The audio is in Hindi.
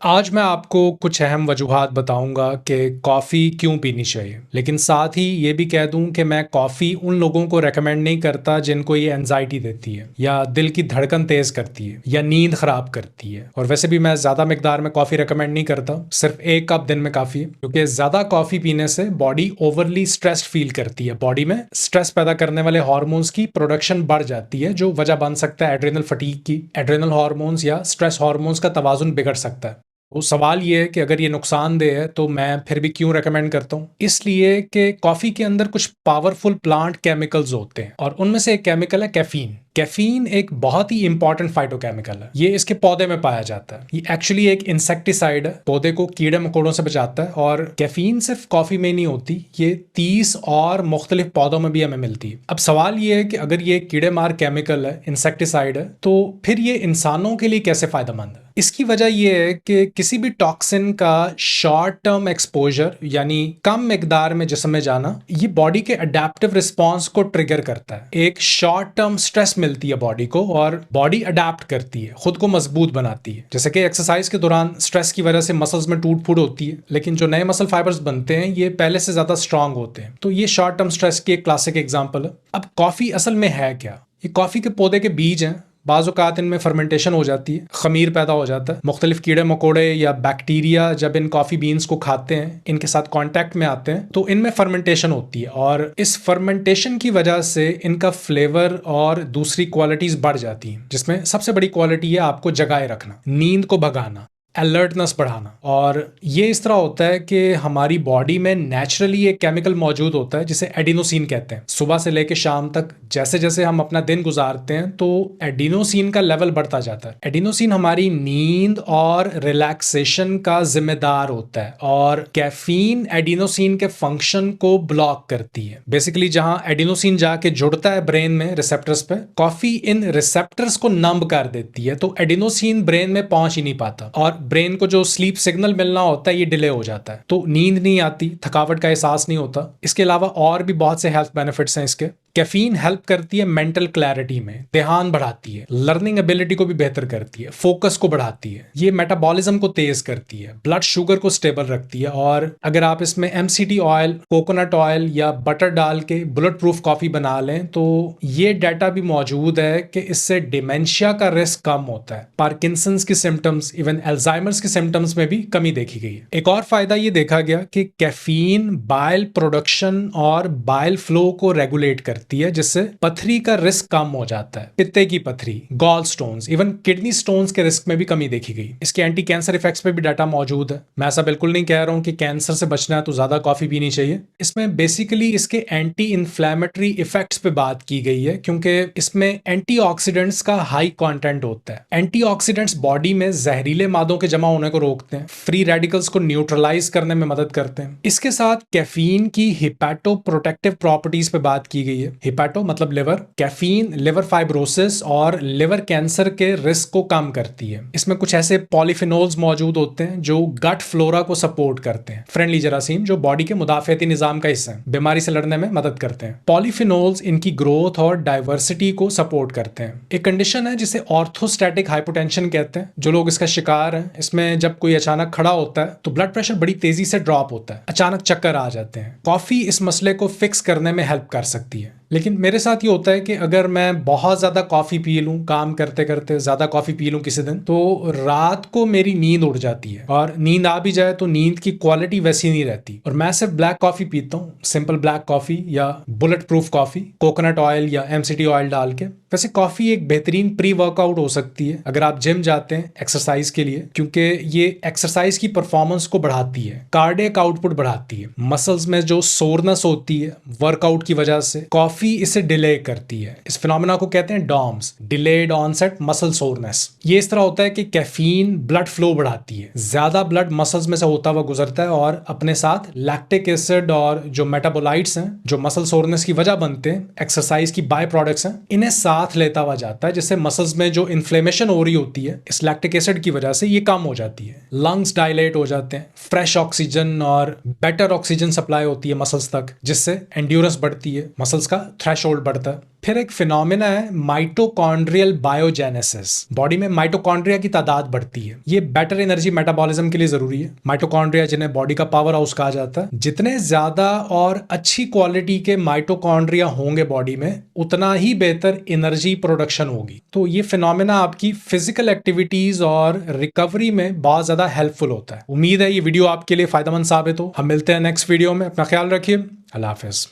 आज मैं आपको कुछ अहम वजूहात बताऊंगा कि कॉफ़ी क्यों पीनी चाहिए, लेकिन साथ ही ये भी कह दूं कि मैं कॉफ़ी उन लोगों को रेकमेंड नहीं करता जिनको ये एंजाइटी देती है या दिल की धड़कन तेज़ करती है या नींद ख़राब करती है। और वैसे भी मैं ज़्यादा मिकदार में कॉफ़ी रेकमेंड नहीं करता, सिर्फ 1 कप दिन में काफ़ी है, क्योंकि ज़्यादा कॉफ़ी पीने से बॉडी ओवरली स्ट्रेस्ड फील करती है। बॉडी में स्ट्रेस पैदा करने वाले हार्मोन्स की प्रोडक्शन बढ़ जाती है, जो वजह बन सकता है एड्रेनल फटीग की। एड्रेनल हार्मोन्स या स्ट्रेस हार्मोन्स का तवाजुन बिगड़ सकता है। वो सवाल ये है कि अगर ये नुकसानदेह है तो मैं फिर भी क्यों रेकमेंड करता हूँ। इसलिए कि कॉफ़ी के अंदर कुछ पावरफुल प्लांट केमिकल्स होते हैं और उनमें से एक केमिकल है कैफीन। कैफीन एक बहुत ही इंपॉर्टेंट फाइटोकेमिकल है। ये इसके पौधे में पाया जाता है। ये एक्चुअली एक इंसेक्टिसाइड है, पौधे को कीड़े मकोड़ों से बचाता है। और कैफीन सिर्फ कॉफी में नहीं होती, ये 30 और मुख्तलिफ पौधों में भी हमें मिलती है। अब सवाल ये है कि अगर ये कीड़े मार केमिकल है, इंसेक्टिसाइड है, तो फिर ये इंसानों के लिए कैसे फायदेमंद है। इसकी वजह यह है कि किसी भी टॉक्सिन का शॉर्ट टर्म एक्सपोजर यानी कम मिकदार में जिस्म में जाना, ये बॉडी के अडेप्टिव रिस्पॉन्स को ट्रिगर करता है। एक शॉर्ट टर्म स्ट्रेस मिलती है बॉडी को और बॉडी अडेप्ट करती है, खुद को मजबूत बनाती है। जैसे कि एक्सरसाइज के दौरान स्ट्रेस की वजह से मसल्स में टूट फूट होती है, लेकिन जो नए मसल फाइबर्स बनते हैं ये पहले से ज्यादा स्ट्रांग होते हैं। तो ये शॉर्ट टर्म स्ट्रेस की एक क्लासिक एग्जांपल है। अब कॉफी असल में है क्या? ये कॉफी के पौधे के बीज हैं। बाज़-औक़ात इनमें फर्मेंटेशन हो जाती है, खमीर पैदा हो जाता है। मुख्तलिफ कीड़े मकोड़े या बैक्टीरिया जब इन कॉफ़ी बीन्स को खाते हैं, इनके साथ कांटेक्ट में आते हैं, तो इनमें फर्मेंटेशन होती है और इस फर्मेंटेशन की वजह से इनका फ्लेवर और दूसरी क्वालिटीज़ बढ़ जाती हैं, जिसमें सबसे बड़ी क्वालिटी है आपको जगाए रखना, नींद को भगाना, अलर्टनेस बढ़ाना। और ये इस तरह होता है कि हमारी बॉडी में नेचुरली एक केमिकल मौजूद होता है जिसे एडिनोसिन कहते हैं। सुबह से लेकर शाम तक जैसे जैसे हम अपना दिन गुजारते हैं तो एडिनोसिन का लेवल बढ़ता जाता है। एडिनोसिन हमारी नींद और रिलैक्सेशन का जिम्मेदार होता है और कैफीन एडिनोसिन के फंक्शन को ब्लॉक करती है। बेसिकली जहां एडिनोसिन जाके जुड़ता है ब्रेन में रिसेप्टर्स पे, कॉफी इन रिसेप्टर्स को नंब कर देती है, तो एडिनोसिन ब्रेन में पहुंच ही नहीं पाता और ब्रेन को जो स्लीप सिग्नल मिलना होता है ये डिले हो जाता है, तो नींद नहीं आती, थकावट का एहसास नहीं होता। इसके अलावा और भी बहुत से हेल्थ बेनिफिट्स हैं इसके। कैफीन हेल्प करती है मेंटल क्लैरिटी में, ध्यान बढ़ाती है, लर्निंग एबिलिटी को भी बेहतर करती है, फोकस को बढ़ाती है, ये मेटाबॉलिज्म को तेज करती है, ब्लड शुगर को स्टेबल रखती है। और अगर आप इसमें MCT ऑयल, कोकोनट ऑयल या बटर डाल के बुलेट प्रूफ कॉफी बना लें तो ये डाटा भी मौजूद है कि इससे डिमेंशिया का रिस्क कम होता है, पार्किंसंस की सिम्टम्स, इवन अल्जाइमर्स के सिम्टम्स में भी कमी देखी गई है। एक और फायदा ये देखा गया कि कैफीन बाइल प्रोडक्शन और बाइल फ्लो को रेगुलेट करती है, जिससे पथरी का रिस्क कम हो जाता है। पित्ते की पथरी, gall stones, even kidney stones के रिस्क में भी कमी देखी गई। इसके एंटी कैंसर इफेक्ट्स पे भी डाटा मौजूद है। मैं ऐसा बिल्कुल नहीं कह रहा हूं कि कैंसर से बचना है तो ज्यादा कॉफी पीनी चाहिए। इसमें बेसिकली इसके एंटी इन्फ्लेमेटरी इफेक्ट्स पे बात की गई है, क्योंकि इसमें एंटीऑक्सीडेंट्स का हाई कंटेंट होता है। एंटीऑक्सीडेंट्स बॉडी में जहरीले मादों के जमा होने को रोकते हैं, फ्री रेडिकल्स को न्यूट्रलाइज करने में मदद करते हैं। इसके साथ कैफीन की हिपैटो प्रोटेक्टिव प्रॉपर्टीज पे बात की गई है। हिपैटो मतलब लिवर। कैफीन लिवर फाइब्रोसिस और लिवर कैंसर के रिस्क को कम करती है। इसमें कुछ ऐसे पॉलीफिनोल्स मौजूद होते हैं जो गट फ्लोरा को सपोर्ट करते हैं, फ्रेंडली जरासीम जो बॉडी के मुदाफियती निजाम का हिस्सा है, बीमारी से लड़ने में मदद करते हैं। पॉलीफिनोल्स इनकी ग्रोथ और डाइवर्सिटी को सपोर्ट करते हैं। एक कंडीशन है जिसे ऑर्थोस्टैटिक हाइपोटेंशन कहते हैं। जो लोग इसका शिकार हैं, इसमें जब कोई अचानक खड़ा होता है तो ब्लड प्रेशर बड़ी तेजी से ड्रॉप होता है, अचानक चक्कर आ जाते हैं। कॉफी इस मसले को फिक्स करने में हेल्प कर सकती है। लेकिन मेरे साथ ये होता है कि अगर मैं बहुत ज़्यादा कॉफ़ी पी लूँ, काम करते करते ज़्यादा कॉफ़ी पी लूँ किसी दिन, तो रात को मेरी नींद उड़ जाती है और नींद आ भी जाए तो नींद की क्वालिटी वैसी नहीं रहती। और मैं सिर्फ ब्लैक कॉफ़ी पीता हूँ, सिंपल ब्लैक कॉफ़ी या bullet proof coffee, coconut oil या MCT ऑयल डाल के। वैसे कॉफ़ी एक बेहतरीन प्री वर्कआउट हो सकती है अगर आप जिम जाते हैं एक्सरसाइज के लिए, क्योंकि ये एक्सरसाइज की परफॉर्मेंस को बढ़ाती है, कार्डियक आउटपुट बढ़ाती है। मसल्स में जो सोरनेस होती है वर्कआउट की वजह से, कॉफ़ी इसे डिले करती है। इस फिनोमेना को कहते हैं DOMS, delayed onset muscle soreness. ये इस तरह होता है कि कैफीन ब्लड फ्लो बढ़ाती है, ज्यादा ब्लड मसल्स में से होता हुआ गुजरता है और अपने साथ लैक्टिक एसिड और जो मेटाबोलाइट्स हैं जो मसल सोरनेस की वजह बनते हैं, एक्सरसाइज की बाय प्रोडक्ट्स हैं, इन्हें साथ लेता हुआ जाता है, जिससे मसल्स में जो इन्फ्लेमेशन हो रही होती है इस लैक्टिक एसिड की वजह से ये कम हो जाती है। लंग्स डायलेट हो जाते हैं, फ्रेश ऑक्सीजन और बेटर ऑक्सीजन सप्लाई होती है मसल्स तक, जिससे एंड्योरेंस बढ़ती है, मसल्स का थ्रेशोल्ड बढ़ता है। फिर एक फिनोमेना है माइटोकॉन्ड्रियल बायोजेनेसिस। बॉडी में माइटोकॉन्ड्रिया की तादाद बढ़ती है। ये बेटर एनर्जी मेटाबॉलिज्म के लिए जरूरी है। माइटोकॉन्ड्रिया जिन्हें बॉडी का पावर हाउस कहा जाता है, जितने ज्यादा और अच्छी क्वालिटी के माइटोकॉन्ड्रिया होंगे बॉडी में, उतना ही बेहतर एनर्जी प्रोडक्शन होगी। तो ये फिनोमेना आपकी फिजिकल एक्टिविटीज और रिकवरी में बहुत ज्यादा हेल्पफुल होता है। उम्मीद है ये वीडियो आपके लिए फायदेमंद साबित हो। हम मिलते हैं नेक्स्ट वीडियो में। अपना ख्याल रखिए। अल्लाह हाफिज।